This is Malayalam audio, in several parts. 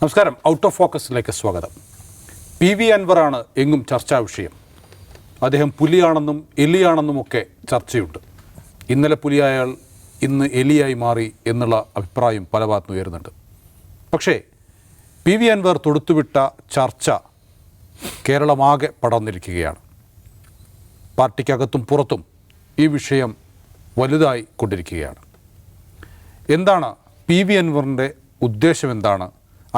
നമസ്കാരം. ഔട്ട് ഓഫ് ഫോക്കസിലേക്ക് സ്വാഗതം. PV അൻവറാണ് എങ്ങും ചർച്ചാ വിഷയം. അദ്ദേഹം പുലിയാണെന്നും എലിയാണെന്നുമൊക്കെ ചർച്ചയുണ്ട്. ഇന്നലെ പുലിയായാൽ ഇന്ന് എലിയായി മാറി എന്നുള്ള അഭിപ്രായം പല ഭാഗത്തും ഉയരുന്നുണ്ട്. പക്ഷേ PV അൻവർ തൊടുത്തുവിട്ട ചർച്ച കേരളമാകെ പടർന്നിരിക്കുകയാണ്. പാർട്ടിക്കകത്തും പുറത്തും ഈ വിഷയം വലുതായി കൊണ്ടിരിക്കുകയാണ്. എന്താണ് PV അൻവറിൻ്റെ ഉദ്ദേശം? എന്താണ്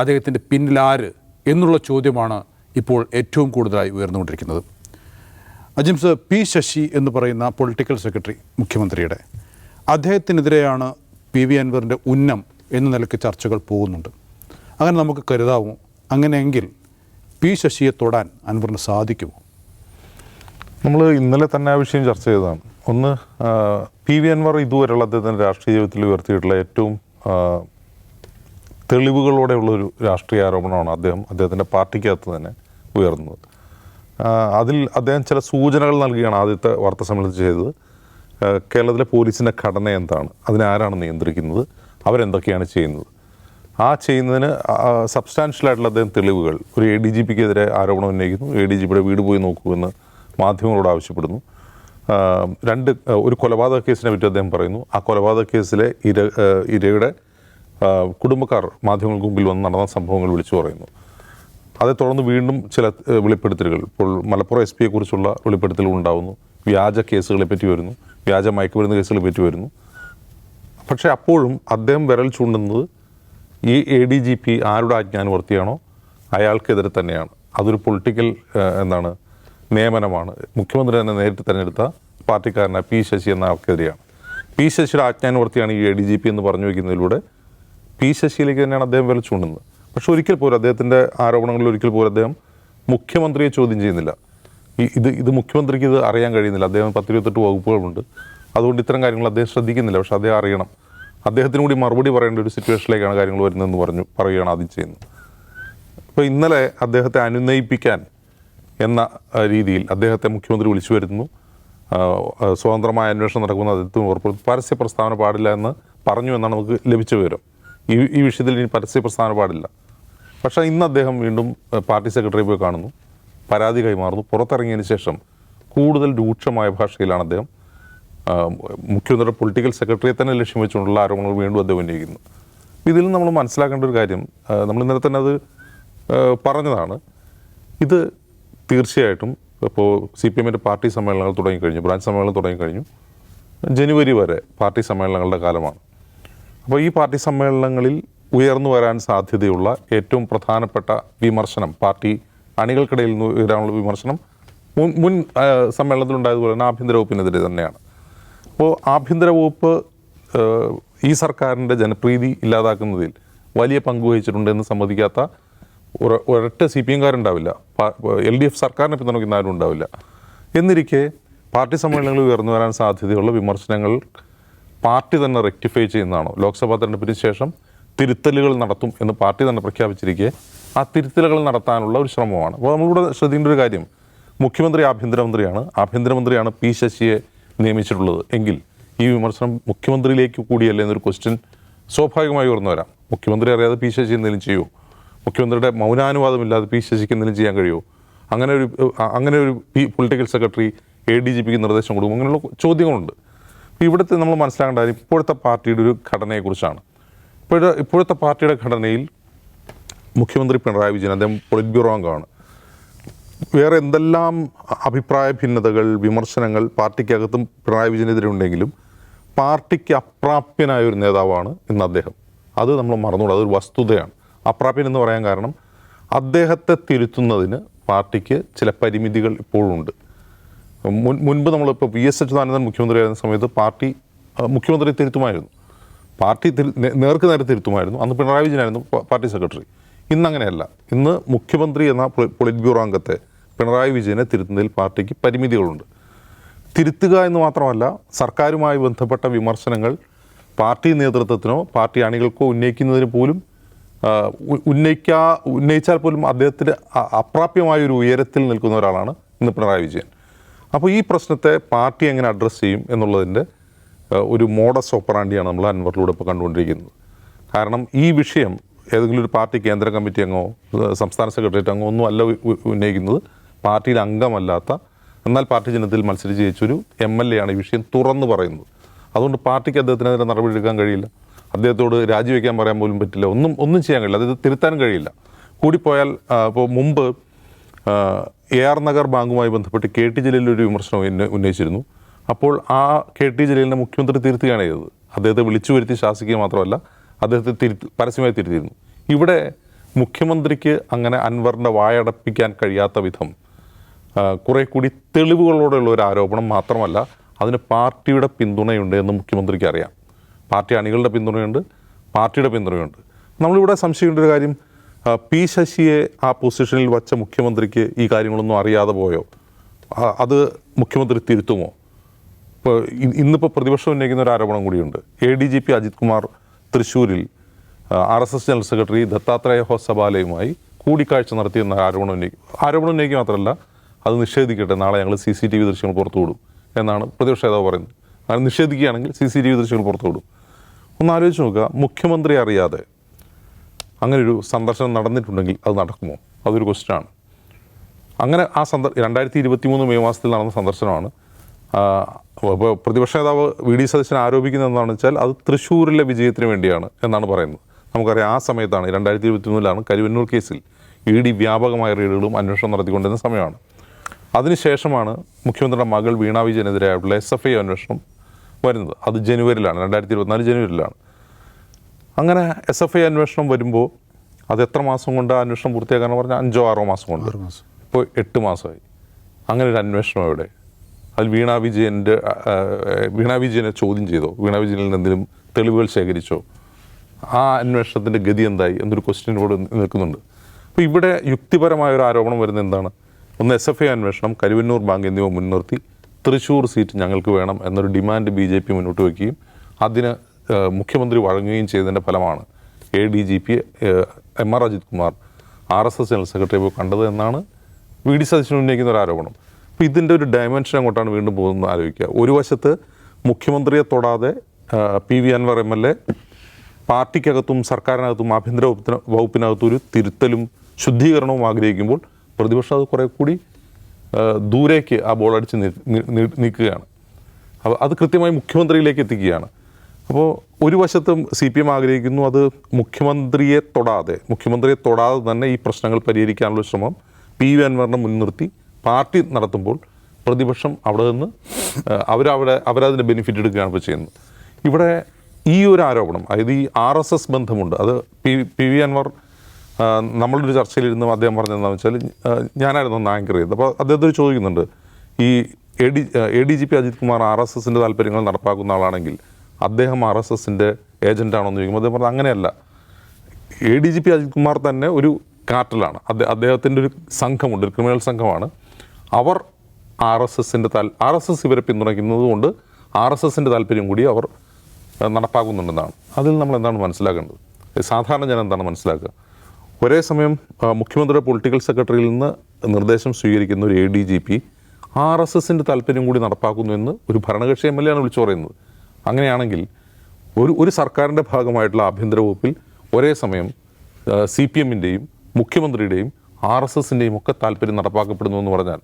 അദ്ദേഹത്തിൻ്റെ പിന്നിലാര് എന്നുള്ള ചോദ്യമാണ് ഇപ്പോൾ ഏറ്റവും കൂടുതലായി ഉയർന്നുകൊണ്ടിരിക്കുന്നത്. അജിംസ്, P ശശി എന്ന് പറയുന്ന പൊളിറ്റിക്കൽ സെക്രട്ടറി മുഖ്യമന്ത്രിയുടെ, അദ്ദേഹത്തിനെതിരെയാണ് PV അൻവറിൻ്റെ ഉന്നം എന്ന നിലയ്ക്ക് ചർച്ചകൾ പോകുന്നുണ്ട്. അങ്ങനെ നമുക്ക് കരുതാമോ? അങ്ങനെയെങ്കിൽ P ശശിയെ തൊടാൻ അൻവറിന് സാധിക്കുമോ? നമ്മൾ ഇന്നലെ തന്നെ ആ വിഷയം ചർച്ച ചെയ്തതാണ്. ഒന്ന്, PV അൻവർ ഇതുവരെയുള്ള അദ്ദേഹത്തിൻ്റെ രാഷ്ട്രീയ ജീവിതത്തിൽ ഉയർത്തിയിട്ടുള്ള ഏറ്റവും തെളിവുകളോടെയുള്ളൊരു രാഷ്ട്രീയ ആരോപണമാണ് അദ്ദേഹത്തിൻ്റെ പാർട്ടിക്കകത്ത് തന്നെ ഉയർന്നത്. അതിൽ അദ്ദേഹം ചില സൂചനകൾ നൽകിയാണ് ആദ്യത്തെ വാർത്താ സമ്മേളനത്തിൽ ചെയ്തത്. കേരളത്തിലെ പോലീസിൻ്റെ ഘടന എന്താണ്, അതിനെ ആരാണ് നിയന്ത്രിക്കുന്നത്, അവരെന്തൊക്കെയാണ് ചെയ്യുന്നത്, ആ ചെയ്യുന്നതിന് സബ്സ്റ്റാൻഷ്യലായിട്ടുള്ള അദ്ദേഹം തെളിവുകൾ. ഒരു ADGPക്കെതിരെ ആരോപണം ഉന്നയിക്കുന്നു. ADGPയുടെ വീട് പോയി നോക്കുമെന്ന് മാധ്യമങ്ങളോട് ആവശ്യപ്പെടുന്നു. ഒരു കൊലപാതക കേസിനെ പറ്റി അദ്ദേഹം പറയുന്നു. ആ കൊലപാതക കേസിലെ ഇരയുടെ കുടുംബക്കാർ മാധ്യമങ്ങൾക്ക് മുമ്പിൽ വന്ന് നടന്ന സംഭവങ്ങൾ വിളിച്ചു പറയുന്നു. അതേ തുടർന്ന് വീണ്ടും ചില വെളിപ്പെടുത്തലുകൾ, ഇപ്പോൾ മലപ്പുറം SP യെക്കുറിച്ചുള്ള വെളിപ്പെടുത്തലുകൾ ഉണ്ടാകുന്നു. വ്യാജ കേസുകളെ പറ്റി വരുന്നു, വ്യാജ മയക്കുമരുന്ന് കേസുകളെ പറ്റി വരുന്നു. പക്ഷേ അപ്പോഴും അദ്ദേഹം വിരൽ ചൂണ്ടുന്നത് ഈ ADGP ആരുടെ ആജ്ഞാനുവർത്തിയാണോ അയാൾക്കെതിരെ തന്നെയാണ്. അതൊരു പൊളിറ്റിക്കൽ നിയമനമാണ്. മുഖ്യമന്ത്രി തന്നെ നേരിട്ട് തിരഞ്ഞെടുത്ത പാർട്ടിക്കാരനായ P ശശി എന്ന ആൾക്കെതിരെയാണ്. P ശശിയുടെ ആജ്ഞാനുവർത്തിയാണ് ഈ ADGP എന്ന് പറഞ്ഞു വയ്ക്കുന്നതിലൂടെ P ശശിയിലേക്ക് തന്നെയാണ് അദ്ദേഹം വിരൽ ചൂണ്ടുന്നത്. പക്ഷെ ഒരിക്കൽ പോലും അദ്ദേഹത്തിൻ്റെ ആരോപണങ്ങളിൽ ഒരിക്കൽ പോലും അദ്ദേഹം മുഖ്യമന്ത്രിയെ ചോദ്യം ചെയ്യുന്നില്ല. ഇത് മുഖ്യമന്ത്രിക്ക് ഇത് അറിയാൻ കഴിയുന്നില്ല. അദ്ദേഹം 10-28 വകുപ്പുകളുണ്ട്. അതുകൊണ്ട് ഇത്തരം കാര്യങ്ങൾ അദ്ദേഹം ശ്രദ്ധിക്കുന്നില്ല. പക്ഷെ അദ്ദേഹം അറിയണം. അദ്ദേഹത്തിന് കൂടി മറുപടി പറയേണ്ട ഒരു സിറ്റുവേഷനിലേക്കാണ് കാര്യങ്ങൾ വരുന്നതെന്ന് പറയുകയാണ് ആദ്യം ചെയ്യുന്നത്. അപ്പോൾ ഇന്നലെ അദ്ദേഹത്തെ അനുനയിപ്പിക്കാൻ എന്ന രീതിയിൽ അദ്ദേഹത്തെ മുഖ്യമന്ത്രി വിളിച്ചു വരുത്തുന്നു. സ്വതന്ത്രമായ അന്വേഷണം നടക്കുന്ന അദ്ദേഹത്തിന് ഉറപ്പ് പരസ്യ പ്രസ്താവന പാടില്ല എന്ന് പറഞ്ഞു എന്നാണ് നമുക്ക് ലഭിച്ച വിവരം. ഈ വിഷയത്തിൽ ഇനി പരസ്യ പ്രസ്താവന പാടില്ല. പക്ഷേ ഇന്ന് അദ്ദേഹം വീണ്ടും പാർട്ടി സെക്രട്ടറി പോയി കാണുന്നു, പരാതി കൈമാറുന്നു. പുറത്തിറങ്ങിയതിന് ശേഷം കൂടുതൽ രൂക്ഷമായ ഭാഷയിലാണ് അദ്ദേഹം മുഖ്യമന്ത്രിയുടെ പൊളിറ്റിക്കൽ സെക്രട്ടറിയെ തന്നെ ലക്ഷ്യം വെച്ചുകൊണ്ടുള്ള ആരോപണങ്ങൾ വീണ്ടും അദ്ദേഹം ഉന്നയിക്കുന്നു. ഇതിൽ നമ്മൾ മനസ്സിലാക്കേണ്ട ഒരു കാര്യം, നമ്മൾ ഇന്നലെ തന്നെ അത് പറഞ്ഞതാണ്. ഇത് തീർച്ചയായിട്ടും ഇപ്പോൾ CPMൻ്റെ പാർട്ടി സമ്മേളനങ്ങൾ തുടങ്ങിക്കഴിഞ്ഞു, ബ്രാഞ്ച് സമ്മേളനം തുടങ്ങിക്കഴിഞ്ഞു. ജനുവരി വരെ പാർട്ടി സമ്മേളനങ്ങളുടെ കാലമാണ്. അപ്പോൾ ഈ പാർട്ടി സമ്മേളനങ്ങളിൽ ഉയർന്നു വരാൻ സാധ്യതയുള്ള ഏറ്റവും പ്രധാനപ്പെട്ട വിമർശനം, പാർട്ടി അണികൾക്കിടയിൽ നിന്ന് ഉയരാനുള്ള വിമർശനം മുൻ സമ്മേളനത്തിലുണ്ടായതുപോലെ തന്നെ ആഭ്യന്തര വകുപ്പിനെതിരെ തന്നെയാണ്. അപ്പോൾ ആഭ്യന്തര വകുപ്പ് ഈ സർക്കാരിൻ്റെ ജനപ്രീതി ഇല്ലാതാക്കുന്നതിൽ വലിയ പങ്കുവഹിച്ചിട്ടുണ്ടെന്ന് സമ്മതിക്കാത്ത ഒരൊറ്റ CPMകാരുണ്ടാവില്ല. LDF സർക്കാരിനെ പിന്തുണയ്ക്കുന്ന ആരും ഉണ്ടാവില്ല. എന്നിരിക്കെ പാർട്ടി സമ്മേളനങ്ങളിൽ ഉയർന്നു വരാൻ സാധ്യതയുള്ള വിമർശനങ്ങൾ പാർട്ടി തന്നെ റെക്ടിഫൈ ചെയ്യുന്നതാണോ? ലോക്സഭാ തെരഞ്ഞെടുപ്പിന് ശേഷം തിരുത്തലുകൾ നടത്തും എന്ന് പാർട്ടി തന്നെ പ്രഖ്യാപിച്ചിരിക്കെ ആ തിരുത്തലുകൾ നടത്താനുള്ള ഒരു ശ്രമമാണ്. അപ്പോൾ നമ്മളിവിടെ ശ്രദ്ധിക്കേണ്ട ഒരു കാര്യം, മുഖ്യമന്ത്രി ആഭ്യന്തരമന്ത്രിയാണ് P ശശിയെ നിയമിച്ചിട്ടുള്ളത് എങ്കിൽ ഈ വിമർശനം മുഖ്യമന്ത്രിയിലേക്ക് കൂടിയല്ലേ എന്നൊരു ക്വസ്റ്റ്യൻ സ്വാഭാവികമായി ഉയർന്നു വരാം. മുഖ്യമന്ത്രി അറിയാതെ P ശശി എന്തെങ്കിലും ചെയ്യുമോ? മുഖ്യമന്ത്രിയുടെ മൗനാനുവാദമില്ലാതെ P ശശിക്ക് എന്തെങ്കിലും ചെയ്യാൻ കഴിയുമോ? അങ്ങനെ ഒരു പൊളിറ്റിക്കൽ സെക്രട്ടറി ADGPക്ക് നിർദ്ദേശം കൊടുക്കും? അങ്ങനെയുള്ള ചോദ്യങ്ങളുണ്ട്. ഇവിടുത്തെ നമ്മൾ മനസ്സിലാക്കേണ്ട കാര്യം ഇപ്പോഴത്തെ പാർട്ടിയുടെ ഒരു ഘടനയെക്കുറിച്ചാണ്. ഇപ്പോഴത്തെ പാർട്ടിയുടെ ഘടനയിൽ മുഖ്യമന്ത്രി പിണറായി വിജയൻ, അദ്ദേഹം പൊളിറ്റ് ബ്യൂറോ അംഗമാണ്. വേറെ എന്തെല്ലാം അഭിപ്രായ ഭിന്നതകൾ, വിമർശനങ്ങൾ പാർട്ടിക്കകത്തും പിണറായി വിജയനെതിരെ ഉണ്ടെങ്കിലും പാർട്ടിക്ക് അപ്രാപ്യനായ ഒരു നേതാവാണ് ഇന്ന് അദ്ദേഹം. അത് നമ്മൾ മറന്നുകൂടാ, അതൊരു വസ്തുതയാണ്. അപ്രാപ്യൻ എന്ന് പറയാൻ കാരണം അദ്ദേഹത്തെ തിരുത്തുന്നതിന് പാർട്ടിക്ക് ചില പരിമിതികൾ ഇപ്പോഴുണ്ട്. മുൻപ് നമ്മളിപ്പോൾ VS അച്യുതാനന്ദൻ മുഖ്യമന്ത്രിയായിരുന്ന സമയത്ത് പാർട്ടി മുഖ്യമന്ത്രിയെ തിരുത്തുമായിരുന്നു, പാർട്ടി നേർക്ക് നേരെ തിരുത്തുമായിരുന്നു. അന്ന് പിണറായി വിജയനായിരുന്നു പാർട്ടി സെക്രട്ടറി. ഇന്നങ്ങനെയല്ല. ഇന്ന് മുഖ്യമന്ത്രി എന്ന പൊളിറ്റ് ബ്യൂറോ അംഗത്തെ പിണറായി വിജയനെ തിരുത്തുന്നതിൽ പാർട്ടിക്ക് പരിമിതികളുണ്ട്. തിരുത്തുക എന്ന് മാത്രമല്ല, സർക്കാരുമായി ബന്ധപ്പെട്ട വിമർശനങ്ങൾ പാർട്ടി നേതൃത്വത്തിനോ പാർട്ടി അണികൾക്കോ ഉന്നയിക്കുന്നതിന് പോലും ഉന്നയിച്ചാൽ പോലും അദ്ദേഹത്തിന് അപ്രാപ്യമായൊരു ഉയരത്തിൽ നിൽക്കുന്ന ഒരാളാണ് ഇന്ന് പിണറായി വിജയൻ. അപ്പോൾ ഈ പ്രശ്നത്തെ പാർട്ടി എങ്ങനെ അഡ്രസ്സ് ചെയ്യും എന്നുള്ളതിൻ്റെ ഒരു മോഡസ് ഓപ്പറാണ്ടിയാണ് നമ്മൾ അൻവറിലൂടെ ഇപ്പോൾ കണ്ടുകൊണ്ടിരിക്കുന്നത്. കാരണം ഈ വിഷയം ഏതെങ്കിലും ഒരു പാർട്ടി കേന്ദ്ര കമ്മിറ്റി അംഗമോ സംസ്ഥാന സെക്രട്ടേറിയറ്റ് അംഗമോ ഒന്നും അല്ല ഉന്നയിക്കുന്നത്. പാർട്ടിയിൽ അംഗമല്ലാത്ത എന്നാൽ പാർട്ടി ചിഹ്നത്തിൽ മത്സരിച്ച് ജയിച്ചൊരു MLA ആണ് ഈ വിഷയം തുറന്നു പറയുന്നത്. അതുകൊണ്ട് പാർട്ടിക്ക് അദ്ദേഹത്തിനെതിരെ നടപടി എടുക്കാൻ കഴിയില്ല. അദ്ദേഹത്തോട് രാജിവെക്കാൻ പറയാൻ പോലും പറ്റില്ല. ഒന്നും ചെയ്യാൻ കഴിയില്ല. അത് തിരുത്താനും കഴിയില്ല. കൂടിപ്പോയാൽ ഇപ്പോൾ മുമ്പ് AR നഗർ ബാങ്കുമായി ബന്ധപ്പെട്ട് KT ജലീൽ ഒരു വിമർശനം ഉന്നയിച്ചിരുന്നു. അപ്പോൾ ആ KT ജലീലിനെ മുഖ്യമന്ത്രി തിരുത്തുകയാണ് ചെയ്തത്. അദ്ദേഹത്തെ വിളിച്ചു വരുത്തി ശാസിക്കുക മാത്രമല്ല, അദ്ദേഹത്തെ പരസ്യമായി തിരുത്തിയിരുന്നു. ഇവിടെ മുഖ്യമന്ത്രിക്ക് അങ്ങനെ അൻവറിൻ്റെ വായടപ്പിക്കാൻ കഴിയാത്ത വിധം കുറെ കൂടി തെളിവുകളോടെയുള്ള ഒരു ആരോപണം മാത്രമല്ല, അതിന് പാർട്ടിയുടെ പിന്തുണയുണ്ട് എന്ന് മുഖ്യമന്ത്രിക്ക് അറിയാം. പാർട്ടി അണികളുടെ പിന്തുണയുണ്ട്, പാർട്ടിയുടെ പിന്തുണയുണ്ട്. നമ്മളിവിടെ സംശയിക്കേണ്ട ഒരു കാര്യം, P. ശശിയെ ആ പൊസിഷനിൽ വച്ച മുഖ്യമന്ത്രിക്ക് ഈ കാര്യങ്ങളൊന്നും അറിയാതെ പോയോ? അത് മുഖ്യമന്ത്രി തിരുത്തുമോ? ഇപ്പോൾ ഇന്നിപ്പോൾ പ്രതിപക്ഷം ഉന്നയിക്കുന്ന ഒരു ആരോപണം കൂടിയുണ്ട്. ADGP അജിത് കുമാർ തൃശ്ശൂരിൽ RSS ജനറൽ സെക്രട്ടറി ദത്താത്രേയ ഹോസബാലയുമായി കൂടിക്കാഴ്ച നടത്തിയെന്ന ആരോപണം ഉന്നയിക്കുക മാത്രമല്ല, അത് നിഷേധിക്കട്ടെ, നാളെ ഞങ്ങൾ CCTV ദൃശ്യങ്ങൾ പുറത്തുവിടും എന്നാണ് പ്രതിപക്ഷ നേതാവ് പറയുന്നത്. അത് നിഷേധിക്കുകയാണെങ്കിൽ CCTV ദൃശ്യങ്ങൾ പുറത്തുവിടും. ഒന്ന് ആലോചിച്ച് നോക്കുക, മുഖ്യമന്ത്രി അറിയാതെ അങ്ങനൊരു സന്ദർശനം നടന്നിട്ടുണ്ടെങ്കിൽ അത് നടക്കുമോ? അതൊരു ക്വസ്റ്റ്യനാണ്. അങ്ങനെ ആ 2023 മെയ് മാസത്തിൽ നടന്ന സന്ദർശനമാണ്. ഇപ്പോൾ പ്രതിപക്ഷ നേതാവ് VD സതീശൻ ആരോപിക്കുന്നത് എന്താണെന്ന് വെച്ചാൽ അത് തൃശ്ശൂരിലെ വിജയത്തിന് വേണ്ടിയാണ് എന്നാണ് പറയുന്നത്. നമുക്കറിയാം, ആ സമയത്താണ് 2023 കരുവന്നൂർ കേസിൽ ED വ്യാപകമായ റെയ്ഡുകളും അന്വേഷണം നടത്തിക്കൊണ്ടിരുന്ന സമയമാണ്. അതിനുശേഷമാണ് മുഖ്യമന്ത്രിയുടെ മകൾ വീണ വിജയനെതിരായിട്ടുള്ള SFI അന്വേഷണം വരുന്നത്. അത് ജനുവരിയിലാണ്, 2024 ജനുവരിയിലാണ്. അങ്ങനെ SFI അന്വേഷണം വരുമ്പോൾ അത് എത്ര മാസം കൊണ്ട് ആ അന്വേഷണം പൂർത്തിയാക്കാന്ന് പറഞ്ഞാൽ 5-6 മാസം കൊണ്ട്. ഇപ്പോൾ 8 മാസമായി. അങ്ങനെ ഒരു അന്വേഷണം എവിടെ? അതിൽ വീണ വിജയനെ ചോദ്യം ചെയ്തോ? വീണ വിജയനിൽ നിന്ന് എന്തെങ്കിലും തെളിവുകൾ ശേഖരിച്ചോ? ആ അന്വേഷണത്തിൻ്റെ ഗതി എന്തായി എന്നൊരു ക്വസ്റ്റ്യനോട് നിൽക്കുന്നുണ്ട്. അപ്പോൾ ഇവിടെ യുക്തിപരമായ ഒരു ആരോപണം വരുന്നത് എന്താണ്? ഒന്ന്, SFI അന്വേഷണം, കരുവന്നൂർ ബാങ്ക് എന്നിവ മുൻനിർത്തി തൃശ്ശൂർ സീറ്റ് ഞങ്ങൾക്ക് വേണം എന്നൊരു ഡിമാൻഡ് BJP മുന്നോട്ട് വയ്ക്കുകയും അതിന് മുഖ്യമന്ത്രി വഴങ്ങുകയും ചെയ്തതിൻ്റെ ഫലമാണ് ADGP MR Ajith Kumar RSS general secretary കണ്ടത് എന്നാണ് VD സതീശൻ ഉന്നയിക്കുന്ന ഒരു ആരോപണം. അപ്പോൾ ഇതിൻ്റെ ഒരു ഡയമെൻഷൻ അങ്ങോട്ടാണ് വീണ്ടും പോകുന്നത് ആലോചിക്കുക. ഒരു വശത്ത് മുഖ്യമന്ത്രിയെ തൊടാതെ PV അൻവർ MLA പാർട്ടിക്കകത്തും സർക്കാരിനകത്തും ആഭ്യന്തര വകുപ്പിനകത്തും ഒരു തിരുത്തലും ശുദ്ധീകരണവും ആഗ്രഹിക്കുമ്പോൾ പ്രതിപക്ഷം അത് കുറേ കൂടി ദൂരേക്ക് ആ ബോൾ അടിച്ച് നീക്കുകയാണ്. അത് കൃത്യമായി മുഖ്യമന്ത്രിയിലേക്ക് എത്തിക്കുകയാണ്. അപ്പോൾ ഒരു വശത്തും CPM ആഗ്രഹിക്കുന്നു അത് മുഖ്യമന്ത്രിയെ തൊടാതെ തന്നെ ഈ പ്രശ്നങ്ങൾ പരിഹരിക്കാനുള്ള ശ്രമം PV അൻവറിനെ മുൻനിർത്തി പാർട്ടി നടത്തുമ്പോൾ പ്രതിപക്ഷം അവിടെ നിന്ന് അവരതിൻ്റെ ബെനിഫിറ്റ് എടുക്കുകയാണ് ഇപ്പോൾ ചെയ്യുന്നത്. ഇവിടെ ഈ ഒരു ആരോപണം, അതായത് ഈ RSS ബന്ധമുണ്ട്, അത് PV അൻവർ നമ്മളൊരു ചർച്ചയിലിരുന്ന് അദ്ദേഹം പറഞ്ഞതെന്താണെന്ന് വെച്ചാൽ, ഞാനായിരുന്നു ഒന്ന് ആങ്കർ ചെയ്തത്. അപ്പോൾ അദ്ദേഹത്തോട് ചോദിക്കുന്നുണ്ട്, ഈ ADGP അജിത് കുമാർ RSSൻ്റെ താല്പര്യങ്ങൾ നടപ്പാക്കുന്ന ആളാണെങ്കിൽ അദ്ദേഹം RSSൻ്റെ ഏജൻ്റാണോ എന്ന് ചോദിക്കുമ്പോൾ അദ്ദേഹം പറഞ്ഞത് അങ്ങനെയല്ല. ADGP അജിത് കുമാർ തന്നെ ഒരു കാർട്ടലാണ്. അദ്ദേഹത്തിൻ്റെ ഒരു സംഘമുണ്ട്, ഒരു ക്രിമിനൽ സംഘമാണ്. അവർ RSS ഇവരെ പിന്തുണയ്ക്കുന്നത് കൊണ്ട് RSSൻ്റെ താല്പര്യം കൂടി അവർ നടപ്പാക്കുന്നുണ്ടെന്നാണ്. അതിൽ നമ്മൾ എന്താണ് മനസ്സിലാക്കേണ്ടത്? സാധാരണ ജനം എന്താണ് മനസ്സിലാക്കുക? ഒരേ സമയം മുഖ്യമന്ത്രിയുടെ പൊളിറ്റിക്കൽ സെക്രട്ടറിയിൽ നിന്ന് നിർദ്ദേശം സ്വീകരിക്കുന്ന ഒരു ADGP RSSൻ്റെ താല്പര്യം കൂടി നടപ്പാക്കുന്നു എന്ന് ഒരു ഭരണകക്ഷി MLA ആണ് വിളിച്ചു പറയുന്നത്. അങ്ങനെയാണെങ്കിൽ ഒരു സർക്കാരിൻ്റെ ഭാഗമായിട്ടുള്ള ആഭ്യന്തര വകുപ്പിൽ ഒരേ സമയം CPMൻ്റെയും മുഖ്യമന്ത്രിയുടെയും RSSൻ്റെയും ഒക്കെ താല്പര്യം നടപ്പാക്കപ്പെടുന്നു എന്ന് പറഞ്ഞാൽ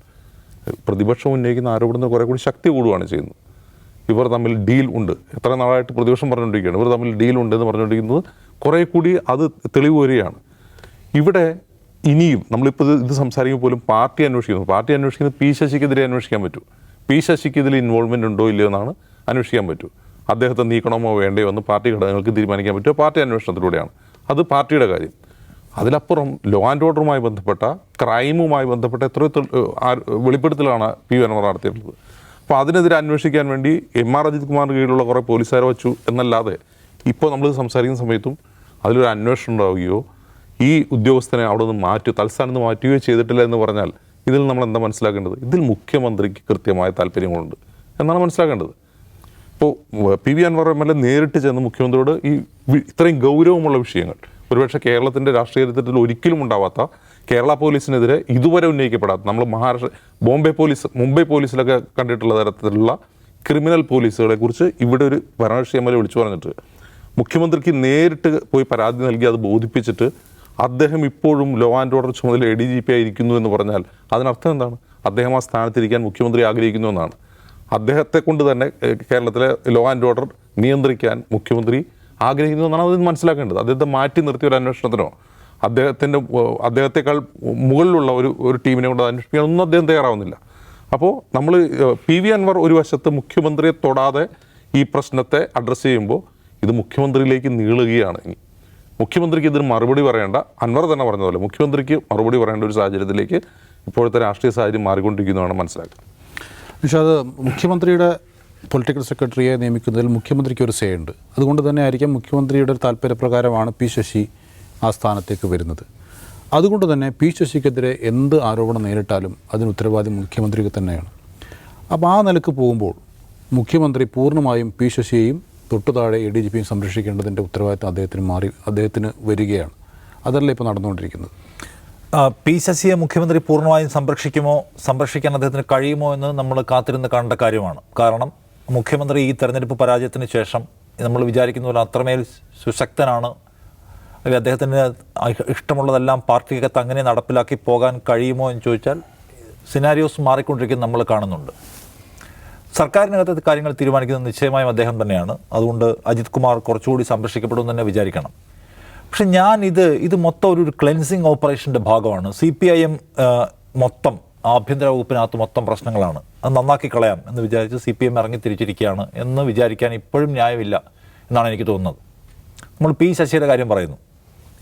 പ്രതിപക്ഷം ഉന്നയിക്കുന്ന ആരോപണത്തിന് കുറേ കൂടി ശക്തി കൂടുകയാണ് ചെയ്യുന്നത്. ഇവർ തമ്മിൽ ഡീൽ ഉണ്ട്, എത്ര നാളായിട്ട് പ്രതിപക്ഷം പറഞ്ഞുകൊണ്ടിരിക്കുകയാണ്, ഇവർ തമ്മിൽ ഡീൽ ഉണ്ട് എന്ന് പറഞ്ഞുകൊണ്ടിരിക്കുന്നത് കുറേ കൂടി അത് തെളിവ് വരികയാണ്. ഇവിടെ ഇനിയും നമ്മളിപ്പോൾ ഇത് സംസാരിക്കുമ്പോൾ പോലും പാർട്ടി അന്വേഷിക്കുന്നത് P. ശശിക്കെതിരെ അന്വേഷിക്കാൻ പറ്റൂ. P. ശശിക്ക് ഇതിൽ ഇൻവോൾവ്മെൻ്റ് ഉണ്ടോ ഇല്ലയോ എന്നാണ് അന്വേഷിക്കാൻ പറ്റൂ. അദ്ദേഹത്തെ നീക്കണമോ വേണ്ടയോ എന്ന് പാർട്ടി ഘടകങ്ങൾക്ക് തീരുമാനിക്കാൻ പറ്റുമോ പാർട്ടി അന്വേഷണത്തിലൂടെയാണ്. അത് പാർട്ടിയുടെ കാര്യം. അതിലപ്പുറം ലോ ആൻഡ് ഓർഡറുമായി ബന്ധപ്പെട്ട ക്രൈമുമായി ബന്ധപ്പെട്ട എത്രയോ വെളിപ്പെടുത്തലാണ് PV അൻവർ നടത്തിയിട്ടുള്ളത്. അപ്പോൾ അതിനെതിരെ അന്വേഷിക്കാൻ വേണ്ടി MR അജിത് കുമാറിന് കീഴിലുള്ള കുറേ പോലീസുകാരെ വച്ചു എന്നല്ലാതെ ഇപ്പോൾ നമ്മൾ സംസാരിക്കുന്ന സമയത്തും അതിലൊരു അന്വേഷണം ഉണ്ടാവുകയോ ഈ ഉദ്യോഗസ്ഥനെ അവിടെ നിന്ന് തൽസ്ഥാനത്ത് നിന്ന് മാറ്റുകയോ ചെയ്തിട്ടില്ല എന്ന് പറഞ്ഞാൽ ഇതിൽ നമ്മൾ എന്താ മനസ്സിലാക്കേണ്ടത്? ഇതിൽ മുഖ്യമന്ത്രിക്ക് കൃത്യമായ താല്പര്യങ്ങളുണ്ട് എന്നാണ് മനസ്സിലാക്കേണ്ടത്. ഇപ്പോൾ PV അൻവർ MLA നേരിട്ട് ചെന്ന് മുഖ്യമന്ത്രിയോട് ഈ ഇത്രയും ഗൗരവമുള്ള വിഷയങ്ങൾ, ഒരുപക്ഷെ കേരളത്തിൻ്റെ രാഷ്ട്രീയ ചരിത്രത്തിൽ ഒരിക്കലും ഉണ്ടാവാത്ത, കേരള പോലീസിനെതിരെ ഇതുവരെ ഉന്നയിക്കപ്പെടാത്ത, നമ്മൾ മുംബൈ പോലീസിലൊക്കെ കണ്ടിട്ടുള്ള തരത്തിലുള്ള ക്രിമിനൽ പോലീസുകളെ കുറിച്ച് ഇവിടെ ഒരു ഭരണകക്ഷി MLA വിളിച്ചു പറഞ്ഞിട്ട് മുഖ്യമന്ത്രിക്ക് നേരിട്ട് പോയി പരാതി നൽകി അത് ബോധിപ്പിച്ചിട്ട് അദ്ദേഹം ഇപ്പോഴും ലോ ആൻഡ് ഓർഡർ ചുമതല ADGP ആയിരിക്കുന്നു എന്ന് പറഞ്ഞാൽ അതിനർത്ഥം എന്താണ്? അദ്ദേഹം ആ സ്ഥാനത്തിരിക്കാൻ മുഖ്യമന്ത്രി ആഗ്രഹിക്കുന്നു എന്നാണ്. അദ്ദേഹത്തെ കൊണ്ട് തന്നെ കേരളത്തിലെ ലോ ആൻഡ് ഓർഡർ നിയന്ത്രിക്കാൻ മുഖ്യമന്ത്രി ആഗ്രഹിക്കുന്നു എന്നാണ് അതിന് മനസ്സിലാക്കേണ്ടത്. അദ്ദേഹത്തെ മാറ്റി നിർത്തിയ ഒരു അന്വേഷണത്തിനോ അദ്ദേഹത്തെക്കാൾ മുകളിലുള്ള ഒരു ടീമിനെ കൊണ്ട് അന്വേഷിക്കാൻ ഒന്നും അദ്ദേഹം തയ്യാറാവുന്നില്ല. അപ്പോൾ നമ്മൾ PV അൻവർ ഒരു വശത്ത് മുഖ്യമന്ത്രിയെ തൊടാതെ ഈ പ്രശ്നത്തെ അഡ്രസ്സ് ചെയ്യുമ്പോൾ ഇത് മുഖ്യമന്ത്രിയിലേക്ക് നീളുകയാണ്. ഇനി മുഖ്യമന്ത്രിക്ക് ഇതിന് മറുപടി പറയേണ്ട, അൻവർ തന്നെ പറഞ്ഞതുപോലെ മുഖ്യമന്ത്രിക്ക് മറുപടി പറയേണ്ട ഒരു സാഹചര്യത്തിലേക്ക് ഇപ്പോഴത്തെ രാഷ്ട്രീയ സാഹചര്യം മാറിക്കൊണ്ടിരിക്കുന്നതാണ് മനസ്സിലാക്കുക. പക്ഷേ അത് മുഖ്യമന്ത്രിയുടെ പൊളിറ്റിക്കൽ സെക്രട്ടറിയെ നിയമിക്കുന്നതിൽ മുഖ്യമന്ത്രിക്ക് ഒരു സേ ഉണ്ട്. അതുകൊണ്ട് തന്നെ ആയിരിക്കും മുഖ്യമന്ത്രിയുടെ ഒരു താല്പര്യപ്രകാരമാണ് P. ശശി ആ സ്ഥാനത്തേക്ക് വരുന്നത്. അതുകൊണ്ട് തന്നെ P. ശശിക്കെതിരെ എന്ത് ആരോപണം നേരിട്ടാലും അതിന് ഉത്തരവാദി മുഖ്യമന്ത്രിക്ക് തന്നെയാണ്. അപ്പോൾ ആ നിലക്ക് പോകുമ്പോൾ മുഖ്യമന്ത്രി പൂർണ്ണമായും P. ശശിയെയും തൊട്ടു താഴെ ADGPയും സംരക്ഷിക്കേണ്ടതിൻ്റെ ഉത്തരവാദിത്തം അദ്ദേഹത്തിന് വരികയാണ്. അതല്ല ഇപ്പോൾ നടന്നുകൊണ്ടിരിക്കുന്നത്. P. ശശിയെ മുഖ്യമന്ത്രി പൂർണ്ണമായും സംരക്ഷിക്കാൻ അദ്ദേഹത്തിന് കഴിയുമോ എന്ന് നമ്മൾ കാത്തിരുന്ന് കാണേണ്ട കാര്യമാണ്. കാരണം മുഖ്യമന്ത്രി ഈ തെരഞ്ഞെടുപ്പ് പരാജയത്തിന് ശേഷം നമ്മൾ വിചാരിക്കുന്ന പോലെ അത്രമേൽ സുശക്തനാണ്, അല്ലെങ്കിൽ അദ്ദേഹത്തിന് ഇഷ്ടമുള്ളതെല്ലാം പാർട്ടിക്കകത്ത് അങ്ങനെ നടപ്പിലാക്കി പോകാൻ കഴിയുമോ എന്ന് ചോദിച്ചാൽ സിനാരിയോസ് മാറിക്കൊണ്ടിരിക്കുന്നത് നമ്മൾ കാണുന്നുണ്ട്. സർക്കാരിനകത്ത് കാര്യങ്ങൾ തീരുമാനിക്കുന്നത് നിശ്ചയമായും അദ്ദേഹം തന്നെയാണ്. അതുകൊണ്ട് അജിത് കുമാർ കുറച്ചുകൂടി സംരക്ഷിക്കപ്പെടുമെന്ന് തന്നെ വിചാരിക്കണം. പക്ഷെ ഇത് മൊത്തം ഒരു ക്ലെൻസിങ് ഓപ്പറേഷൻ്റെ ഭാഗമാണ്. CPIM മൊത്തം ആഭ്യന്തര വകുപ്പിനകത്ത് മൊത്തം പ്രശ്നങ്ങളാണ്, അത് നന്നാക്കി കളയാം എന്ന് വിചാരിച്ച് CPM ഇറങ്ങി തിരിച്ചിരിക്കുകയാണ് എന്ന് വിചാരിക്കാൻ ഇപ്പോഴും ന്യായമില്ല എന്നാണ് എനിക്ക് തോന്നുന്നത്. നമ്മൾ P. ശശിയുടെ കാര്യം പറയുന്നു.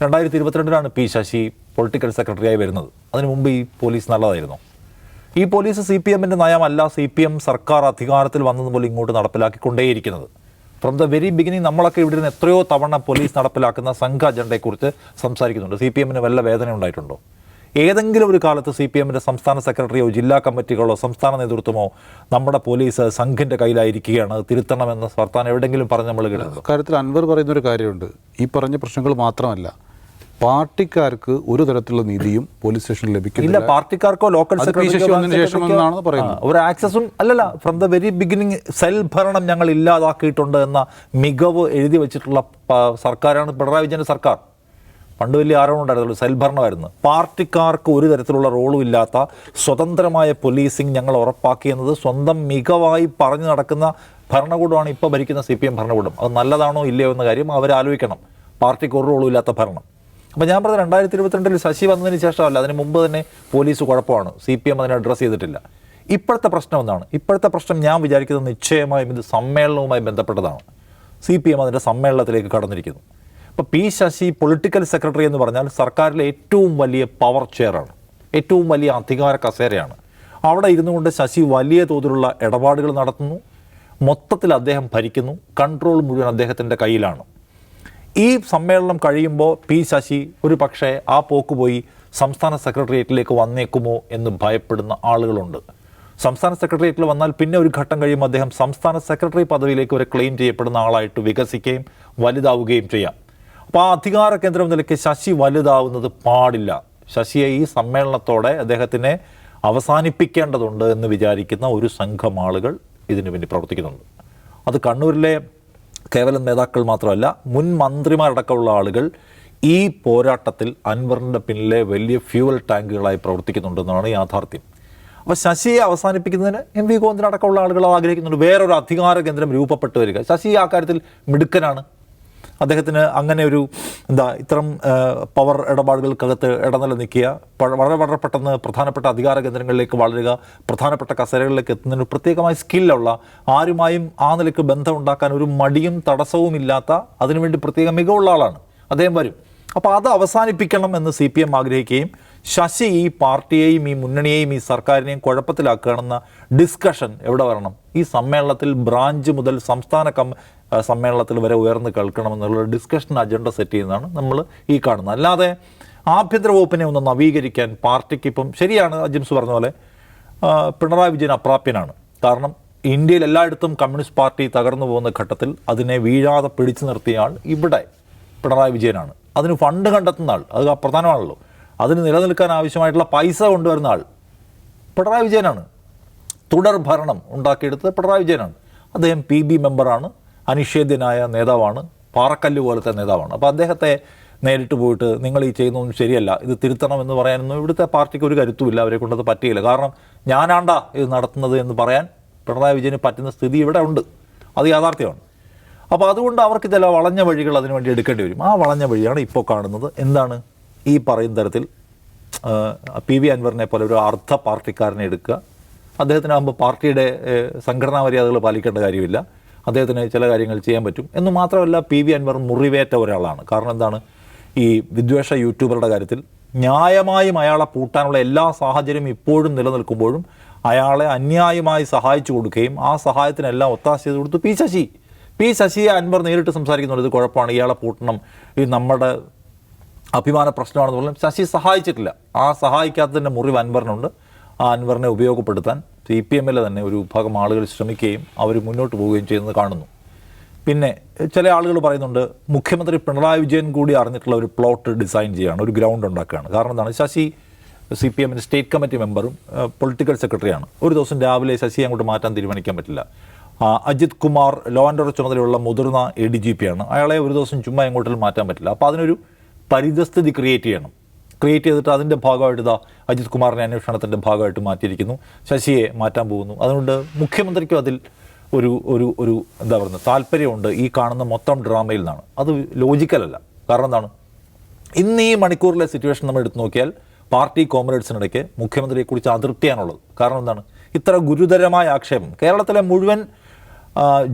2022 P. ശശി പൊളിറ്റിക്കൽ സെക്രട്ടറിയായി വരുന്നത്. അതിനു മുമ്പ് ഈ പോലീസ് നല്ലതായിരുന്നു. ഈ പോലീസ് CPMൻ്റെ നയമല്ല, CPM സർക്കാർ അധികാരത്തിൽ വന്നതുപോലെ ഇങ്ങോട്ട് നടപ്പിലാക്കിക്കൊണ്ടേയിരിക്കുന്നത്. ഫ്രം ദ വെരി ബിഗിനിങ് നമ്മളൊക്കെ ഇവിടെ നിന്ന് എത്രയോ തവണ പോലീസ് നടപ്പിലാക്കുന്ന സംഘ അജണ്ടയെക്കുറിച്ച് സംസാരിക്കുന്നുണ്ട്. CPMന് വല്ല വേദന ഉണ്ടായിട്ടുണ്ടോ? ഏതെങ്കിലും ഒരു കാലത്ത് CPMൻ്റെ സംസ്ഥാന സെക്രട്ടറിയോ ജില്ലാ കമ്മിറ്റികളോ സംസ്ഥാന നേതൃത്വമോ നമ്മുടെ പോലീസ് സംഘിൻ്റെ കയ്യിലായിരിക്കുകയാണ്, തിരുത്തണമെന്ന വർത്താനം എവിടെയെങ്കിലും പറഞ്ഞ് നമ്മൾ കേട്ടു? കാര്യത്തിൽ അൻവർ പറയുന്നൊരു കാര്യമുണ്ട്. ഈ പറഞ്ഞ പ്രശ്നങ്ങൾ മാത്രമല്ല, പാർട്ടിക്കാർക്ക് ഒരു തരത്തിലുള്ള നീതിയും പോലീസ് സ്റ്റേഷനിൽ ലഭിക്കുന്നില്ല. പാർട്ടിക്കാർക്കോ ലോക്കൽ സെക്രട്ടറിക്കോ ഒരു ആക്സസും അല്ലല്ല. From the very beginning self ഭരണം ഞങ്ങൾ ഇല്ലാതാക്കിയിട്ടുണ്ട് എന്ന മികവ് എഴുതി വെച്ചിട്ടുള്ള സർക്കാരാണ് പിണറായി വിജയൻ്റെ സർക്കാർ. പണ്ട് വലിയ ആരോപണം ഉണ്ടായിരുന്നുള്ളൂ, സെൽഫ് ഭരണമായിരുന്നു. പാർട്ടിക്കാർക്ക് ഒരു തരത്തിലുള്ള റോളും ഇല്ലാത്ത സ്വതന്ത്രമായ പോലീസിങ് ഞങ്ങൾ ഉറപ്പാക്കിയെന്നത് സ്വന്തം മികവായി പറഞ്ഞു നടക്കുന്ന ഭരണകൂടമാണ് ഇപ്പോൾ ഭരിക്കുന്ന CPM ഭരണകൂടം. അത് നല്ലതാണോ ഇല്ലയോ എന്ന കാര്യം അവരാലോചിക്കണം. പാർട്ടിക്ക് ഒരു റോളും ഇല്ലാത്ത ഭരണം. അപ്പോൾ ഞാൻ പറഞ്ഞത് 2022 ശശി വന്നതിന് ശേഷമല്ല, അതിന് മുമ്പ് തന്നെ പോലീസ് കുഴപ്പമാണ്. CPM അതിനെ അഡ്രസ്സ് ചെയ്തിട്ടില്ല. ഇപ്പോഴത്തെ പ്രശ്നം എന്താണ്? ഇപ്പോഴത്തെ പ്രശ്നം ഞാൻ വിചാരിക്കുന്നത് നിശ്ചയമായും ഇത് സമ്മേളനവുമായി ബന്ധപ്പെട്ടതാണ്. CPM അതിൻ്റെ സമ്മേളനത്തിലേക്ക് കടന്നിരിക്കുന്നു. അപ്പോൾ P. ശശി പൊളിറ്റിക്കൽ സെക്രട്ടറി എന്ന് പറഞ്ഞാൽ സർക്കാരിലെ ഏറ്റവും വലിയ പവർ ചെയറാണ്, ഏറ്റവും വലിയ അധികാര കസേരയാണ്. അവിടെ ഇരുന്നു കൊണ്ട് ശശി വലിയ തോതിലുള്ള ഇടപാടുകൾ നടത്തുന്നു. മൊത്തത്തിൽ അദ്ദേഹം ഭരിക്കുന്നു. കൺട്രോൾ മുഴുവൻ അദ്ദേഹത്തിൻ്റെ കയ്യിലാണ്. ഈ സമ്മേളനം കഴിയുമ്പോൾ P. ശശി ഒരു പക്ഷേ ആ പോക്ക് പോയി സംസ്ഥാന സെക്രട്ടേറിയറ്റിലേക്ക് വന്നേക്കുമോ എന്ന് ഭയപ്പെടുന്ന ആളുകളുണ്ട്. സംസ്ഥാന സെക്രട്ടേറിയറ്റിൽ വന്നാൽ പിന്നെ ഒരു ഘട്ടം കഴിയുമ്പോൾ അദ്ദേഹം സംസ്ഥാന സെക്രട്ടറി പദവിയിലേക്ക് ഒരു ക്ലെയിം ചെയ്യപ്പെടുന്ന ആളായിട്ട് വികസിക്കുകയും വലുതാവുകയും ചെയ്യാം. അപ്പോൾ ആ അധികാര കേന്ദ്രം നിലയ്ക്ക് ശശി വലുതാവുന്നത് പാടില്ല. ശശിയെ ഈ സമ്മേളനത്തോടെ അദ്ദേഹത്തിനെ അവസാനിപ്പിക്കേണ്ടതുണ്ട് എന്ന് വിചാരിക്കുന്ന ഒരു സംഘം ആളുകൾ ഇതിനു വേണ്ടി പ്രവർത്തിക്കുന്നുണ്ട്. അത് കണ്ണൂരിലെ കേവലം നേതാക്കൾ മാത്രമല്ല, മുൻ മന്ത്രിമാരടക്കമുള്ള ആളുകൾ ഈ പോരാട്ടത്തിൽ അൻവറിൻ്റെ പിന്നിലെ വലിയ ഫ്യൂവൽ ടാങ്കുകളായി പ്രവർത്തിക്കുന്നുണ്ടെന്നാണ് യാഥാർത്ഥ്യം. അപ്പോൾ ശശിയെ അവസാനിപ്പിക്കുന്നതിന് MV ഗോവിന്ദൻ അടക്കമുള്ള ആളുകൾ ആഗ്രഹിക്കുന്നുണ്ട്. വേറൊരു അധികാര കേന്ദ്രം രൂപപ്പെട്ടു വരിക. ശശി ആ കാര്യത്തിൽ മിടുക്കനാണ്. അദ്ദേഹത്തിന് അങ്ങനെ ഒരു ഇത്തരം പവർ ഇടപാടുകൾക്കകത്ത് ഇടനില നിൽക്കുക, വളരെ വളരെ പെട്ടെന്ന് പ്രധാനപ്പെട്ട അധികാര കേന്ദ്രങ്ങളിലേക്ക് വളരുക, പ്രധാനപ്പെട്ട കസേരകളിലേക്ക് എത്തുന്നതിന് പ്രത്യേകമായ സ്കില്ലുള്ള, ആരുമായും ആ നിലയ്ക്ക് ബന്ധമുണ്ടാക്കാൻ ഒരു മടിയും തടസ്സവും ഇല്ലാത്ത, അതിനുവേണ്ടി പ്രത്യേക മികവുള്ള ആളാണ് അദ്ദേഹം. വരും. അപ്പോൾ അത് അവസാനിപ്പിക്കണം എന്ന് CPM ആഗ്രഹിക്കുകയും ശശി ഈ പാർട്ടിയെയും ഈ മുന്നണിയെയും ഈ സർക്കാരിനെയും കുഴപ്പത്തിലാക്കുകയാണെന്ന ഡിസ്കഷൻ എവിടെ വരണം? ഈ സമ്മേളനത്തിൽ ബ്രാഞ്ച് മുതൽ സംസ്ഥാന സമ്മേളനത്തിൽ വരെ ഉയർന്നു കേൾക്കണമെന്നുള്ള ഡിസ്കഷൻ അജണ്ട സെറ്റ് ചെയ്യുന്നതാണ് നമ്മൾ ഈ കാണുന്നത്. അല്ലാതെ ആഭ്യന്തര വകുപ്പിനെ ഒന്ന് നവീകരിക്കാൻ പാർട്ടിക്ക് ഇപ്പം ശരിയാണ് ജിംസ് പറഞ്ഞ പോലെ പിണറായി വിജയൻ അപ്രാപ്യനാണ്. കാരണം ഇന്ത്യയിൽ എല്ലായിടത്തും കമ്മ്യൂണിസ്റ്റ് പാർട്ടി തകർന്നു പോകുന്ന ഘട്ടത്തിൽ അതിനെ വീഴാതെ പിടിച്ചു നിർത്തിയ ആൾ ഇവിടെ പിണറായി വിജയനാണ്. അതിന് ഫണ്ട് കണ്ടെത്തുന്ന ആൾ, അത് പ്രധാനമാണല്ലോ. അതിന് നിലനിൽക്കാൻ ആവശ്യമായിട്ടുള്ള പൈസ കൊണ്ടുവരുന്ന ആൾ പിണറായി വിജയനാണ്. തുടർ ഭരണം ഉണ്ടാക്കിയെടുത്തത് പിണറായി വിജയനാണ്. അദ്ദേഹം PB മെമ്പറാണ്, അനിഷേധ്യനായ നേതാവാണ്, പാറക്കല്ല് പോലത്തെ നേതാവാണ്. അപ്പോൾ അദ്ദേഹത്തെ നേരിട്ട് പോയിട്ട് നിങ്ങൾ ഈ ചെയ്യുന്നതൊന്നും ശരിയല്ല, ഇത് തിരുത്തണമെന്ന് പറയാനൊന്നും ഇവിടുത്തെ പാർട്ടിക്ക് ഒരു കരുത്തുമില്ല, അവരെ കൊണ്ടത് പറ്റിയില്ല. കാരണം ഞാനാണ്ടാ ഇത് നടത്തുന്നത് എന്ന് പറയാൻ പിണറായി വിജയന് പറ്റുന്ന സ്ഥിതി ഇവിടെ ഉണ്ട്, അത് യാഥാർത്ഥ്യമാണ്. അപ്പോൾ അതുകൊണ്ട് അവർക്ക് ചില വളഞ്ഞ വഴികൾ അതിനുവേണ്ടി എടുക്കേണ്ടി വരും. ആ വളഞ്ഞ വഴിയാണ് ഇപ്പോൾ കാണുന്നത്. എന്താണ് ഈ പറയുന്ന തരത്തിൽ PV അൻവറിനെ പോലെ ഒരു അർദ്ധ പാർട്ടിക്കാരനെ എടുക്കുക, അദ്ദേഹത്തിനാകുമ്പോൾ പാർട്ടിയുടെ സംഘടനാ മര്യാദകൾ പാലിക്കേണ്ട കാര്യമില്ല, അദ്ദേഹത്തിന് ചില കാര്യങ്ങൾ ചെയ്യാൻ പറ്റും എന്ന് മാത്രമല്ല PV അൻവർ മുറിവേറ്റ ഒരാളാണ്. കാരണം എന്താണ്, ഈ വിദ്വേഷ യൂട്യൂബറുടെ കാര്യത്തിൽ ന്യായമായും അയാളെ പൂട്ടാനുള്ള എല്ലാ സാഹചര്യവും ഇപ്പോഴും നിലനിൽക്കുമ്പോഴും അയാളെ അന്യായമായി സഹായിച്ചു കൊടുക്കുകയും ആ സഹായത്തിനെല്ലാം ഒത്താശ ചെയ്ത് കൊടുത്തു പി ശശിയെ അൻവർ നേരിട്ട് സംസാരിക്കുന്നുണ്ട്, ഇത് കുഴപ്പമാണ്, ഇയാളെ പൂട്ടണം, ഇത് നമ്മുടെ അഭിമാന പ്രശ്നമാണെന്ന് പറഞ്ഞാൽ ശശി സഹായിച്ചിട്ടില്ല. ആ സഹായിക്കാത്തതിൻ്റെ മുറിവ് അൻവറിനുണ്ട്. ആ അൻവറിനെ ഉപയോഗപ്പെടുത്താൻ CPM-ലെ തന്നെ ഒരു വിഭാഗം ആളുകൾ ശ്രമിക്കുകയും അവർ മുന്നോട്ട് പോവുകയും ചെയ്യുന്നത് കാണുന്നു. പിന്നെ ചില ആളുകൾ പറയുന്നുണ്ട് മുഖ്യമന്ത്രി പിണറായി വിജയൻ കൂടി അറിഞ്ഞിട്ടുള്ള ഒരു പ്ലോട്ട് ഡിസൈൻ ചെയ്യുകയാണ്, ഒരു ഗ്രൗണ്ട് ഉണ്ടാക്കുകയാണ്. കാരണം എന്താണ്, ശശി CPM-ൻ്റെ സ്റ്റേറ്റ് കമ്മിറ്റി മെമ്പറും പൊളിറ്റിക്കൽ സെക്രട്ടറിയാണ്. ഒരു ദിവസം രാവിലെ ശശിയെ അങ്ങോട്ട് മാറ്റാൻ തീരുമാനിക്കാൻ പറ്റില്ല. Ajith Kumar law and order ചുമതലയുള്ള മുതിർന്ന ADGP ആണ്, അയാളെ ഒരു ദിവസം ചുമ്മാ എങ്ങോട്ടും മാറ്റാൻ പറ്റില്ല. അപ്പോൾ അതിനൊരു പരിതസ്ഥിതി ക്രിയേറ്റ് ചെയ്തിട്ട് അതിൻ്റെ ഭാഗമായിട്ട് ഇതാ അജിത് കുമാറിനെ അന്വേഷണത്തിൻ്റെ ഭാഗമായിട്ട് മാറ്റിയിരിക്കുന്നു, ശശിയെ മാറ്റാൻ പോകുന്നു. അതുകൊണ്ട് മുഖ്യമന്ത്രിക്കും അതിൽ ഒരു ഒരു ഒരു എന്താ പറയുന്നത് താല്പര്യമുണ്ട് ഈ കാണുന്ന മൊത്തം ഡ്രാമയിൽ നിന്നാണ്. അത് ലോജിക്കലല്ല. കാരണം എന്താണ്, ഇന്ന് ഈ മണിക്കൂറിലെ സിറ്റുവേഷൻ നമ്മൾ എടുത്തു നോക്കിയാൽ പാർട്ടി കോമ്രേഡ്സിനിടയ്ക്ക് മുഖ്യമന്ത്രിയെക്കുറിച്ച് അതൃപ്തിയാണുള്ളത്. കാരണം എന്താണ്, ഇത്ര ഗുരുതരമായ ആക്ഷേപം കേരളത്തിലെ മുഴുവൻ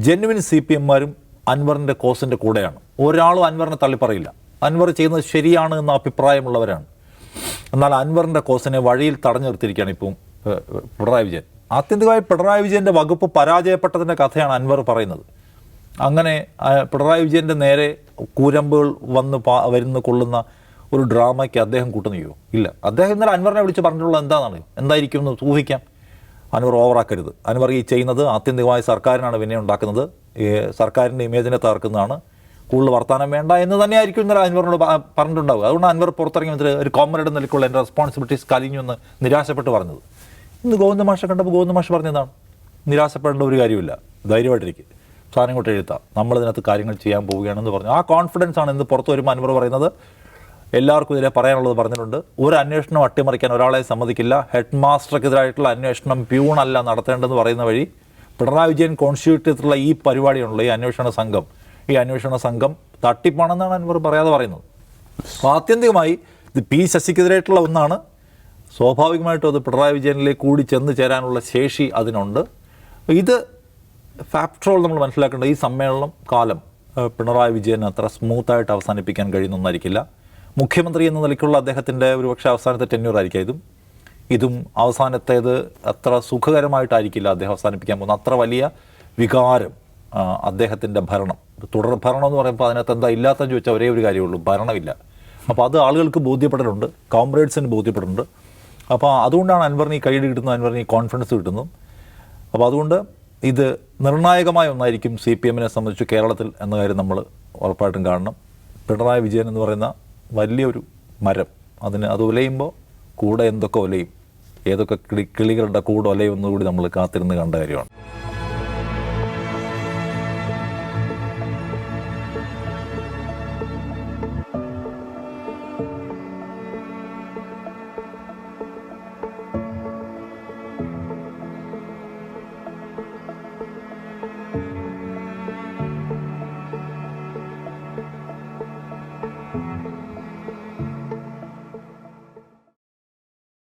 ജെന്യുവിൻ CPM-മാരും അൻവറിൻ്റെ കോസിൻ്റെ കൂടെയാണ്. ഒരാളും അൻവറിനെ തള്ളിപ്പറയില്ല, അൻവർ ചെയ്യുന്നത് ശരിയാണ് എന്ന അഭിപ്രായമുള്ളവരാണ്. എന്നാൽ അൻവറിൻ്റെ കോസിനെ വഴിയിൽ തടഞ്ഞു നിർത്തിയിരിക്കുകയാണ് ഇപ്പം പിണറായി വിജയൻ. ആത്യന്തികമായി പിണറായി വിജയൻ്റെ വകുപ്പ് പരാജയപ്പെട്ടതിൻ്റെ കഥയാണ് അൻവർ പറയുന്നത്. അങ്ങനെ പിണറായി വിജയൻ്റെ നേരെ കൂരമ്പുകൾ വരുന്ന കൊള്ളുന്ന ഒരു ഡ്രാമയ്ക്ക് അദ്ദേഹം കൂട്ടുനിയോ ഇല്ല. അദ്ദേഹം ഇന്നലെ അൻവറിനെ വിളിച്ച് പറഞ്ഞിട്ടുള്ളത് എന്തായിരിക്കും എന്ന് ഊഹിക്കാം. അൻവർ ഓവറാക്കരുത്, അൻവർ ഈ ചെയ്യുന്നത് ആത്യന്തികമായി സർക്കാരിനാണ് വിനയം ഉണ്ടാക്കുന്നത്, സർക്കാരിൻ്റെ ഇമേജിനെ തകർക്കുന്നതാണ്, കൂടുതൽ വർത്തമാനം വേണ്ട എന്ന് തന്നെയായിരിക്കും ഇന്നലെ അൻവറിനോട് പറഞ്ഞിട്ടുണ്ടാവുക. അതുകൊണ്ട് അൻവർ പുറത്തിറങ്ങി വന്നിട്ട് ഒരു കോമ്രേഡ് നിലയ്ക്കുള്ള എൻ്റെ റെസ്പോൺസിബിലിറ്റീസ് കലിഞ്ഞു എന്ന് നിരാശപ്പെട്ട് പറഞ്ഞത്. ഇന്ന് ഗോവിന്ദ മാഷെ കണ്ടപ്പോൾ ഗോവിന്ദ മാഷ് പറഞ്ഞതാണ്, നിരാശപ്പെടേണ്ട ഒരു കാര്യമില്ല, ധൈര്യമായിട്ടിരിക്കും, സാധനം കൊണ്ട് എഴുത്താം, നമ്മളിതിനകത്ത് കാര്യങ്ങൾ ചെയ്യാൻ പോവുകയാണെന്ന് പറഞ്ഞു. ആ കോൺഫിഡൻസ് ആണ് ഇന്ന് പുറത്തു വരുമ്പോൾ അൻവർ പറയുന്നത്. എല്ലാവർക്കും ഇതിലെ പറയാനുള്ളത് പറഞ്ഞിട്ടുണ്ട്. ഒരു അന്വേഷണം അട്ടിമറിക്കാൻ ഒരാളെ സമ്മതിക്കില്ല, ഹെഡ് മാസ്റ്റർക്കെതിരായിട്ടുള്ള അന്വേഷണം പ്യൂണല്ല നടത്തേണ്ടതെന്ന് പറയുന്ന വഴി പിണറായി വിജയൻ കോൺസ്റ്റിറ്റ്യൂട്ട് ചെയ്തിട്ടുള്ള ഈ പരിപാടിയാണല്ലോ ഈ അന്വേഷണ സംഘം തട്ടിപ്പാണെന്നാണ് അൻവർ പറയാതെ പറയുന്നത്. അപ്പോൾ ആത്യന്തികമായി ഇത് ശശിക്കെതിരായിട്ടുള്ള ഒന്നാണ്. സ്വാഭാവികമായിട്ടും അത് പിണറായി വിജയനിലേക്ക് കൂടി ചെന്ന് ചേരാനുള്ള ശേഷി അതിനുണ്ട്. ഇത് ഫാക്ടറോൾ നമ്മൾ മനസ്സിലാക്കേണ്ട ഈ സമ്മേളനം കാലം പിണറായി വിജയൻ അത്ര സ്മൂത്തായിട്ട് അവസാനിപ്പിക്കാൻ കഴിയുന്ന ഒന്നായിരിക്കില്ല. മുഖ്യമന്ത്രി എന്ന നിലയ്ക്കുള്ള അദ്ദേഹത്തിൻ്റെ ഒരുപക്ഷെ അവസാനത്തെ ടെന്യൂറായിരിക്കും ഇതും അവസാനത്തേത് അത്ര സുഖകരമായിട്ടായിരിക്കില്ല അദ്ദേഹം അവസാനിപ്പിക്കാൻ പോകുന്നത്. അത്ര വലിയ വികാരം അദ്ദേഹത്തിൻ്റെ ഭരണം, തുടർ ഭരണം എന്ന് പറയുമ്പോൾ അതിനകത്ത് എന്താ ഇല്ലാത്തെന്ന് ചോദിച്ചാൽ ഒരേ ഒരു കാര്യമുള്ളൂ, ഭരണമില്ല. അപ്പോൾ അത് ആളുകൾക്ക് ബോധ്യപ്പെട്ടിട്ടുണ്ട്, കോമ്രേഡ്സിന് ബോധ്യപ്പെട്ടിട്ടുണ്ട്. അപ്പോൾ അതുകൊണ്ടാണ് അൻവറിന് ഈ കൈയ്യടി കിട്ടുന്നത്, അൻവറിന് ഈ കോൺഫിഡൻസ് കിട്ടുന്നു. അപ്പോൾ അതുകൊണ്ട് ഇത് നിർണായകമായ ഒന്നായിരിക്കും CPM-നെ സംബന്ധിച്ച് കേരളത്തിൽ എന്ന കാര്യം നമ്മൾ ഉറപ്പായിട്ടും കാണണം. പിണറായി വിജയൻ എന്ന് പറയുന്ന വലിയൊരു മരം, അത് ഉലയുമ്പോൾ കൂടെ എന്തൊക്കെ ഉലയും, ഏതൊക്കെ കിളികളുടെ കൂടെ ഉലയും എന്നുകൂടി നമ്മൾ കാത്തിരുന്ന് കണ്ട കാര്യമാണ്.